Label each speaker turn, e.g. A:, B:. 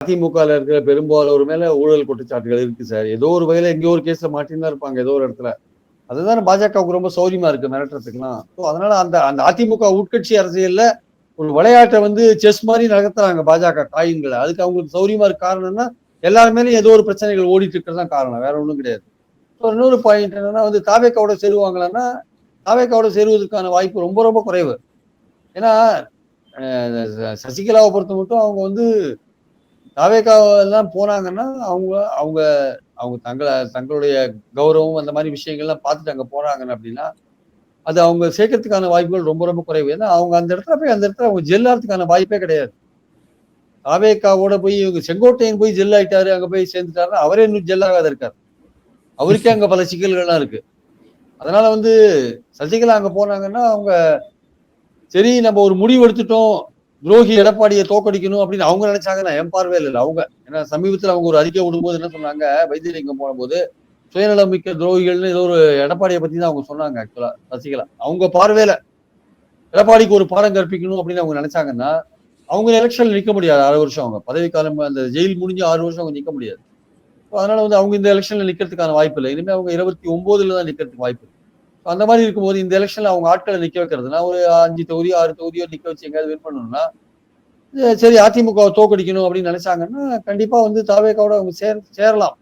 A: அதிமுகல இருக்கிற பெரும்பாலோர் மேல ஊழல் குற்றச்சாட்டுகள் இருக்கு சார். ஏதோ ஒரு வகையில எங்கேயோ ஒரு கேஸ்ல மாட்டின்னு தான் இருப்பாங்க ஏதோ ஒரு இடத்துல. அதுதானே பாஜகவுக்கு ரொம்ப சௌரியமா இருக்கு மிரட்டுறதுக்குலாம். ஸோ அதனால அந்த அந்த அதிமுக உட்கட்சி அரசியல்ல ஒரு விளையாட்டை வந்து செஸ் மாதிரி நகர்த்துறாங்க பாஜக காயின்களை. அதுக்கு அவங்களுக்கு சௌரியமா இருக்க காரணம்னா எல்லாரு மேலேயும் ஏதோ ஒரு பிரச்சனைகள் ஓடிட்டு இருக்கிறது தான் காரணம். வேற ஒன்றும் கிடையாது. இன்னொரு பாயிண்ட் என்னன்னா வந்து தாவேக்காவோட சேருவாங்களான்னா தாவேக்காவோட சேருவதற்கான வாய்ப்பு ரொம்ப ரொம்ப குறைவு. ஏன்னா சசிகலாவை பொறுத்த மட்டும் அவங்க வந்து தாவேக்காவெல்லாம் போனாங்கன்னா அவங்க அவங்க அவங்க தங்களுடைய கௌரவம் அந்த மாதிரி விஷயங்கள்லாம் பார்த்துட்டு அங்க போறாங்க அப்படின்னா அது அவங்க சேர்க்கறதுக்கான வாய்ப்புகள் ரொம்ப ரொம்ப குறைவு. ஏன்னா அவங்க அந்த இடத்துல அவங்க ஜெல்லாறதுக்கான வாய்ப்பே கிடையாது. தாவேக்காவோட போய் இவங்க செங்கோட்டையன் போய் ஜெல் ஆயிட்டாரு, அங்க போய் சேர்ந்துட்டாருன்னா அவரே இன்னும் ஜெல்லாகாத இருக்காரு. அவருக்கே அங்க பல சிக்கல்கள்லாம் இருக்கு. அதனால வந்து சசிகலா அங்க போனாங்கன்னா அவங்க சரி நம்ம ஒரு முடிவு எடுத்துட்டோம், துரோகி எடப்பாடியை தோக்கடிக்கணும் அப்படின்னு அவங்க நினைச்சாங்கன்னா என் பார்வையில் இல்லை. அவங்க ஏன்னா சமீபத்தில் அவங்க ஒரு அறிக்கை விடும்போது என்ன சொன்னாங்க, வைத்தியலிங்கம் போனபோது சுயநலம் மிக்க துரோகிகள்னு ஏதோ ஒரு எடப்பாடியை பத்தி தான் அவங்க சொன்னாங்க. ஆக்சுவலா சசிகலா அவங்க பார்வையில எடப்பாடிக்கு ஒரு பாடம் கற்பிக்கணும் அப்படின்னு அவங்க நினைச்சாங்கன்னா அவங்க எலெக்ஷன்ல நிக்க முடியாது. 6 வருஷம் அவங்க பதவிக்காலம் அந்த ஜெயில் முடிஞ்சு 6 வருஷம் அவங்க நிக்க முடியாது. அதனால வந்து அவங்க இந்த எலெக்ஷன்ல நிக்கிறதுக்கான வாய்ப்பு இல்லை. இனிமே அவங்க 29ல தான் நிக்கிறதுக்கு வாய்ப்பு. அந்த மாதிரி இருக்கும்போது இந்த எலெக்ஷன்ல அவங்க ஆட்களை நிக்க வைக்கிறதுனா ஒரு 5 தொகுதியோ 6 தொகுதியோ நிக்க வச்சு எங்கேயாவது வின் பண்ணணும்னா சரி அதிமுகவை தோக்கடிக்கணும் அப்படின்னு நினைச்சாங்கன்னா கண்டிப்பா வந்து தாவேக்காவோட அவங்க சேரலாம்.